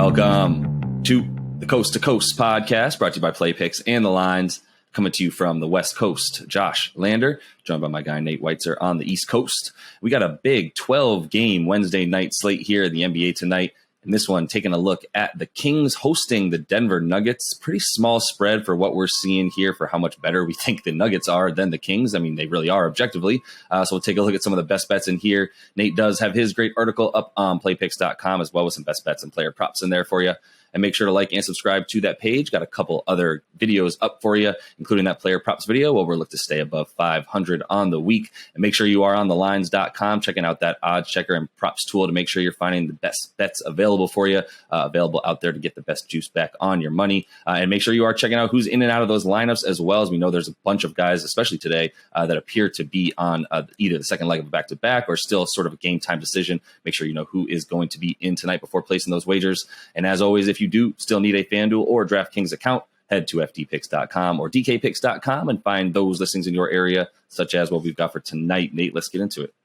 Welcome to the Coast to Coast podcast, brought to you by Play Picks and the Lines, coming to you from the West Coast. Josh Lander, joined by my guy Nate Weitzer on the East Coast. We got a big 12-game Wednesday night slate here in the NBA tonight. And this one, taking a look at the Kings hosting the Denver Nuggets. Pretty small spread for what we're seeing here for how much better we think the Nuggets are than the Kings. I mean, they really are objectively. So we'll take a look at some of the best bets in here. Nate does have his great article up on playpicks.com as well with some best bets and player props in there for you. And make sure to like and subscribe to that page. Got a couple other videos up for you, including that player props video where we're looking to stay above 500 on the week. And make sure you are on thelines.com, checking out that odds checker and props tool to make sure you're finding the best bets available for you, available out there to get the best juice back on your money. And make sure you are checking out who's in and out of those lineups as well, as we know there's a bunch of guys, especially today, that appear to be on either the second leg of a back-to-back or still sort of a game time decision. Make sure you know who is going to be in tonight before placing those wagers. And as always, if you do still need a FanDuel or DraftKings account, head to FDPicks.com or DKPicks.com and find those listings in your area, such as what we've got for tonight. Nate, let's get into it.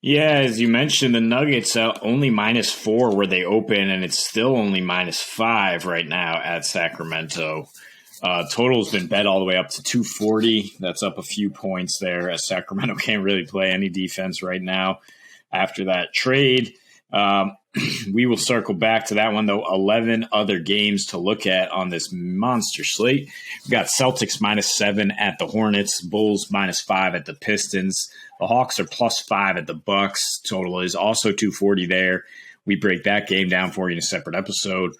Yeah, as you mentioned, the Nuggets only -4 where they open, and it's still only -5 right now at Sacramento. Total's been bet all the way up to 240. That's up a few points there, as Sacramento can't really play any defense right now after that trade. We will circle back to that one, though. 11 other games to look at on this monster slate. We've got Celtics -7 at the Hornets, Bulls -5 at the Pistons. The Hawks are +5 at the Bucks. Total is also 240 there. We break that game down for you in a separate episode.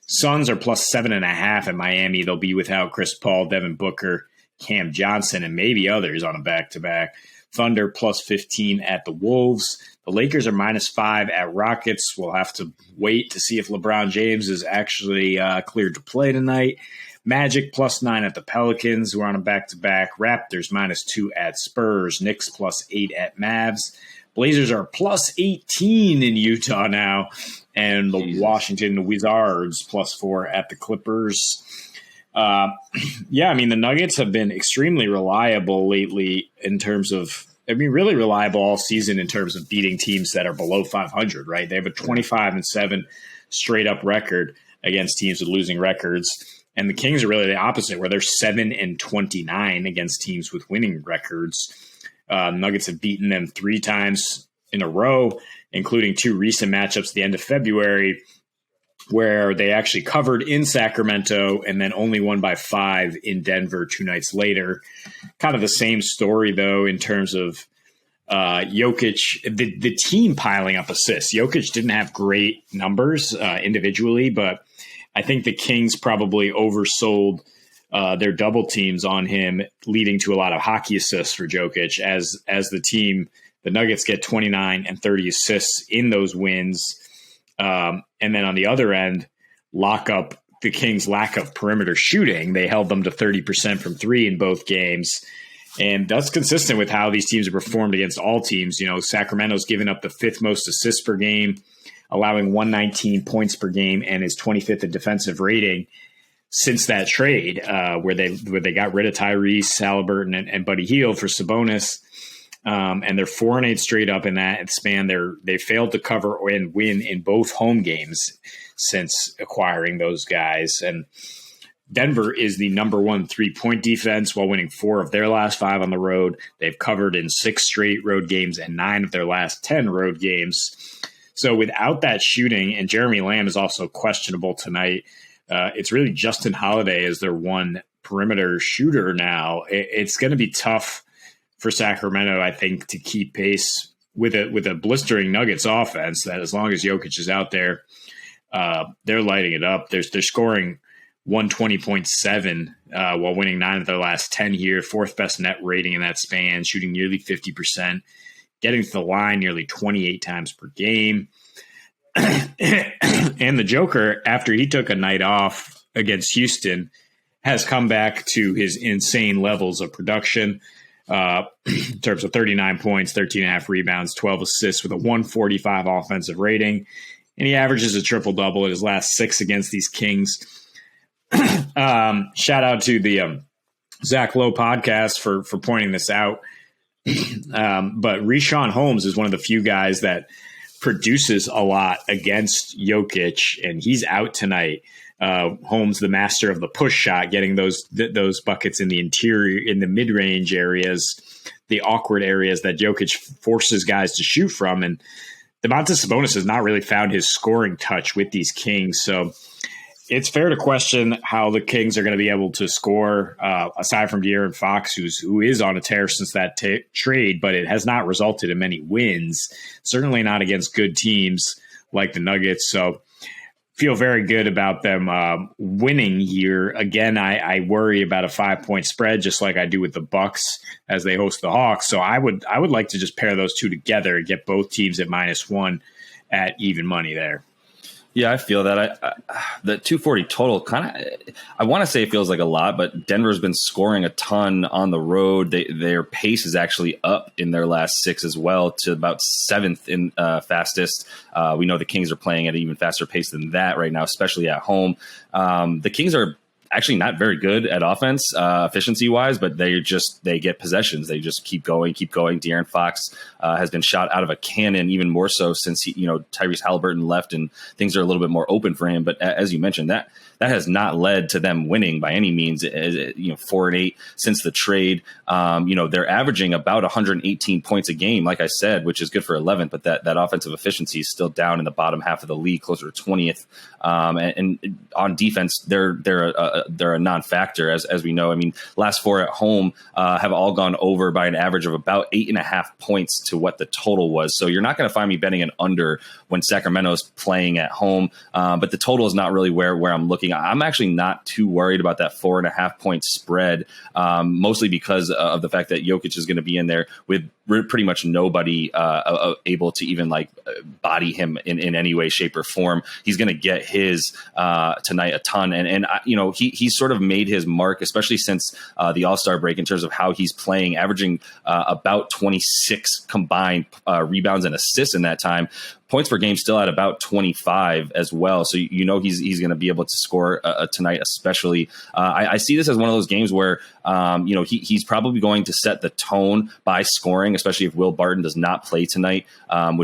Suns are +7.5 at Miami. They'll be without Chris Paul, Devin Booker, Cam Johnson, and maybe others on a back-to-back. Thunder +15 at the Wolves. The Lakers are -5 at Rockets. We'll have to wait to see if LeBron James is actually cleared to play tonight. Magic +9 at the Pelicans, who are on a back-to-back. Raptors -2 at Spurs. Knicks +8 at Mavs. Blazers are +18 in Utah now. And the Washington Wizards +4 at the Clippers. The Nuggets have been extremely reliable lately in terms of, really reliable all season in terms of beating teams that are below 500, right? They have a 25-7 straight up record against teams with losing records. And the Kings are really the opposite, where they're 7-29 against teams with winning records. Nuggets have beaten them 3 times in a row, including 2 recent matchups at the end of February, where they actually covered in Sacramento and then only won by 5 in Denver 2 nights later. Kind of the same story, though, in terms of Jokic, the team piling up assists. Jokic didn't have great numbers individually, but I think the Kings probably oversold their double teams on him, leading to a lot of hockey assists for Jokic as the team. The Nuggets get 29 and 30 assists in those wins. And then on the other end, lock up the Kings' lack of perimeter shooting. They held them to 30% from 3 in both games. And that's consistent with how these teams have performed against all teams. You know, Sacramento's given up the 5th most assists per game, allowing 119 points per game, and is 25th in defensive rating since that trade, where they got rid of Tyrese Halliburton and Buddy Hield for Sabonis. And they're 4-8 straight up in that span. They failed to cover and win in both home games since acquiring those guys. And Denver is the number 1 3-point defense while winning 4 of their last 5 on the road. They've covered in 6 straight road games and 9 of their last 10 road games. So without that shooting, and Jeremy Lamb is also questionable tonight, it's really Justin Holiday as their one perimeter shooter now. It's going to be tough for Sacramento, I think, to keep pace with a blistering Nuggets offense that as long as Jokic is out there, they're lighting it up. They're scoring 120.7 while winning 9 of their last 10 here, 4th best net rating in that span, shooting nearly 50%, getting to the line nearly 28 times per game. And the Joker, after he took a night off against Houston, has come back to his insane levels of production. In terms of 39 points, 13.5 rebounds, 12 assists with a 145 offensive rating. And he averages a triple-double in his last 6 against these Kings. Shout out to the Zach Lowe podcast for pointing this out. But Richaun Holmes is one of the few guys that produces a lot against Jokic, and he's out tonight. Holmes, the master of the push shot, getting those buckets in the interior, in the mid-range areas, the awkward areas that Jokic forces guys to shoot from. And Domantas Sabonis has not really found his scoring touch with these Kings. So it's fair to question how the Kings are going to be able to score, aside from De'Aaron Fox, who is on a tear since that trade, but it has not resulted in many wins, certainly not against good teams like the Nuggets. So feel very good about them winning here. Again, I worry about a 5-point spread, just like I do with the Bucks as they host the Hawks. So I would like to just pair those two together and get both teams at -1 at even money there. Yeah, I feel that. The 240 total I want to say it feels like a lot, but Denver's been scoring a ton on the road. Their pace is actually up in their last 6 as well, to about 7th in fastest. We know the Kings are playing at an even faster pace than that right now, especially at home. The Kings are actually not very good at offense, efficiency wise, but they get possessions. They just keep going. De'Aaron Fox has been shot out of a cannon, even more so since Tyrese Halliburton left and things are a little bit more open for him. But as you mentioned, that has not led to them winning by any means. 4-8 since the trade. They're averaging about 118 points a game, like I said, which is good for 11th. But that offensive efficiency is still down in the bottom half of the league, closer to 20th. And on defense, they're a non-factor, as we know. I mean, last 4 at home have all gone over by an average of about 8.5 points to what the total was. So you're not going to find me betting an under when Sacramento's playing at home. But the total is not really where I'm looking. I'm actually not too worried about that 4.5 point spread, mostly because of the fact that Jokic is going to be in there with pretty much nobody able to even body him in any way, shape, or form. He's going to get his tonight a ton, and he's sort of made his mark, especially since the All-Star break, in terms of how he's playing, averaging about 26 combined rebounds and assists in that time. Points per game still at about 25 as well. So he's going to be able to score tonight, especially. I see this as one of those games where he's probably going to set the tone by scoring, especially if Will Barton does not play tonight,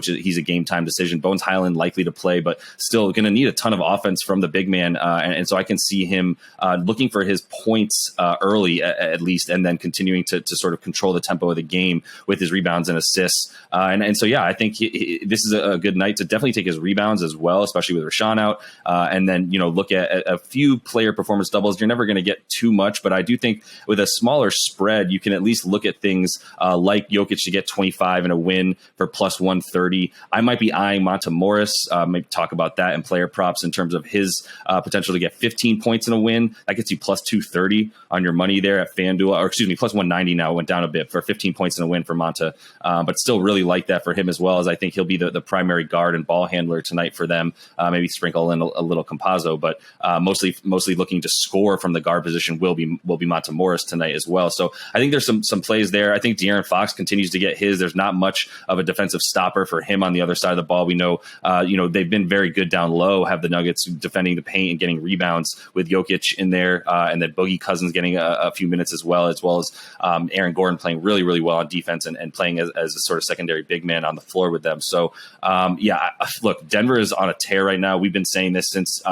he's a game time decision. Bones Highland likely to play, but still going to need a ton of offense from the big man. And so I can see him looking for his points early at least, and then continuing to sort of control the tempo of the game with his rebounds and assists. And so, yeah, I think this is a good night to definitely take his rebounds as well, especially with Rashawn out. And then, look at a few player performance doubles. You're never going to get too much, but I do think with a smaller spread, you can at least look at things like Jokic to get 25 and a win for plus 130. I might be eyeing Monta Morris, maybe talk about that in player props in terms of his potential to get 15 points in a win. That gets you plus 230 on your money there at FanDuel, or excuse me, plus 190 now. It went down a bit for 15 points in a win for Monta, but still really like that for him as well, as I think he'll be the primary guard and ball handler tonight for them. Maybe sprinkle in a little Campazzo, but mostly looking to score from the guard position will be Monta Morris tonight as well. So I think there's some plays there. I think De'Aaron Fox continues to get his. There's not much of a defensive stopper for him on the other side of the ball. We know, they've been very good down low, have the Nuggets defending the paint and getting rebounds with Jokic in there, and then Boogie Cousins getting a few minutes as well as Aaron Gordon playing really, really well on defense and playing as a sort of secondary big man on the floor with them. So, look, Denver is on a tear right now. We've been saying this since,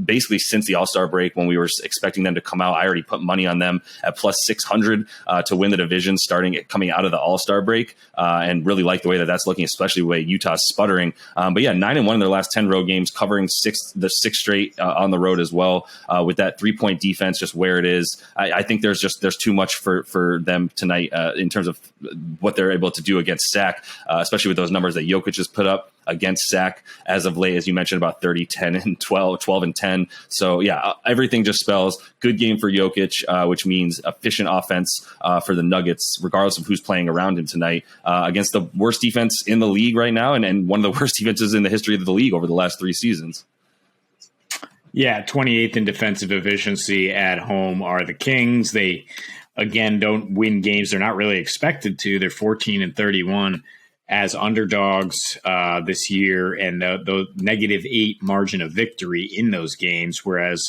basically since the All-Star break when we were expecting them to come out. I already put money on them at plus 600 to win the division coming out of the All-Star break, and really like the way that's looking, especially the way Utah's sputtering. But yeah, 9-1 in their last 10 road games, covering the six straight on the road as well, with that 3-point defense just where it is. I think there's too much for them tonight in terms of what they're able to do against Sac, especially with those numbers that Jokic has put up against Sac as of late, as you mentioned, about 30, 10, and 12 and 10. So yeah, everything just spells good game for Jokic, which means efficient offense for the Nuggets, regardless of who's playing around him tonight, against the worst defense in the league right now, and one of the worst defenses in the history of the league over the last 3 seasons. Yeah, 28th in defensive efficiency at home are the Kings. They, again, don't win games they're not really expected to. They're 14-31 as underdogs this year, and the -8 margin of victory in those games, whereas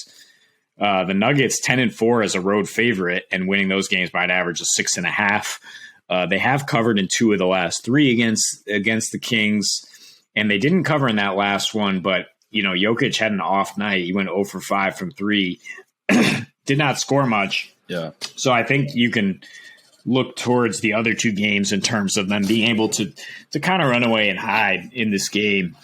the Nuggets 10-4 as a road favorite and winning those games by an average of 6.5. They have covered in 2 of the last 3 against the Kings. and they didn't cover in that last one, but Jokic had an off night. He went 0 for 5 from 3, did not score much. Yeah. So I think you can look towards the other two games in terms of them being able to kind of run away and hide in this game.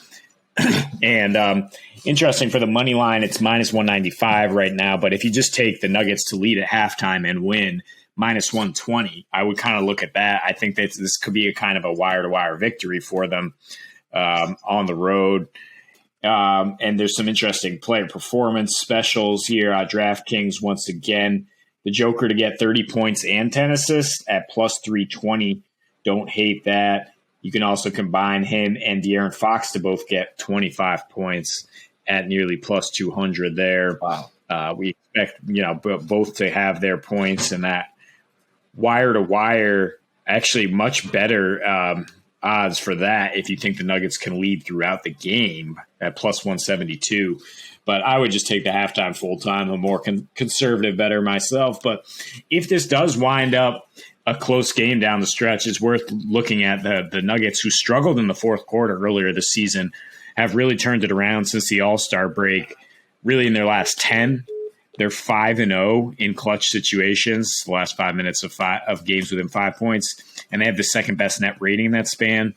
And interesting for the money line, it's minus 195 right now. But if you just take the Nuggets to lead at halftime and win, minus 120, I would kind of look at that. I think that this could be a kind of a wire-to-wire victory for them on the road. And there's some interesting player performance specials here. DraftKings, once again, the Joker to get 30 points and 10 assists at plus 320. Don't hate that. You can also combine him and De'Aaron Fox to both get 25 points at nearly plus 200 there. Wow. We expect, both to have their points, and that wire to wire, actually much better odds for that if you think the Nuggets can lead throughout the game at plus 172. But I would just take the halftime full time. I'm more conservative better myself. But if this does wind up a close game down the stretch, it's worth looking at the Nuggets, who struggled in the fourth quarter earlier this season, have really turned it around since the All-Star break. Really in their last 10, they're 5-0 in clutch situations, the last 5 minutes of games within 5 points, and they have the second best net rating in that span.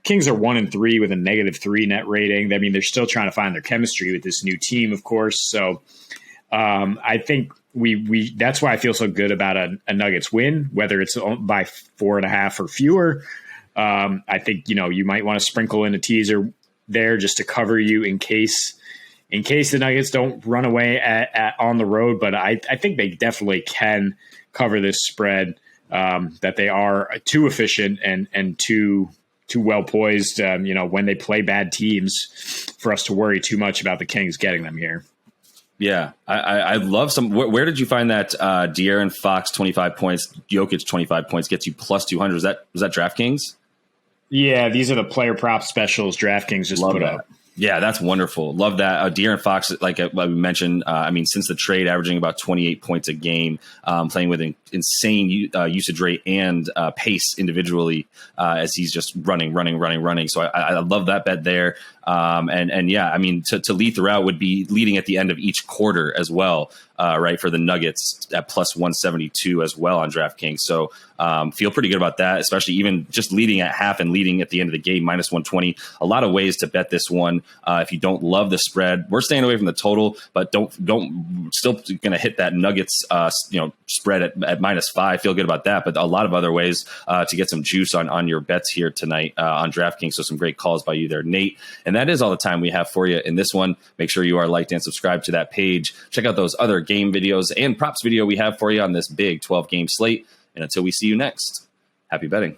Kings are 1-3 with a -3 net rating. I mean, they're still trying to find their chemistry with this new team, of course. So I think we that's why I feel so good about a Nuggets win, whether it's by 4.5 or fewer. I think you might want to sprinkle in a teaser there just to cover you in case the Nuggets don't run away on the road. But I think they definitely can cover this spread. That they are too efficient and too well poised, when they play bad teams, for us to worry too much about the Kings getting them here. Yeah, I love some. Where did you find that De'Aaron Fox 25 points, Jokic 25 points gets you plus 200? Was that DraftKings? Yeah, these are the player prop specials DraftKings just put up. Yeah, that's wonderful. Love that. De'Aaron Fox, like we mentioned, since the trade, averaging about 28 points a game, playing with an insane usage rate and pace individually as he's just running. So I love that bet there. And yeah, to lead throughout would be leading at the end of each quarter as well, right, for the Nuggets at plus 172 as well on DraftKings. So feel pretty good about that, especially even just leading at half and leading at the end of the game, minus 120. A lot of ways to bet this one. If you don't love the spread, we're staying away from the total, but don't still going to hit that Nuggets spread at -5. Feel good about that, but a lot of other ways to get some juice on your bets here tonight on DraftKings. So some great calls by you there, Nate. And that is all the time we have for you in this one. Make sure you are liked and subscribed to that page. Check out those other game videos and props video we have for you on this big 12-game slate. And until we see you next, happy betting.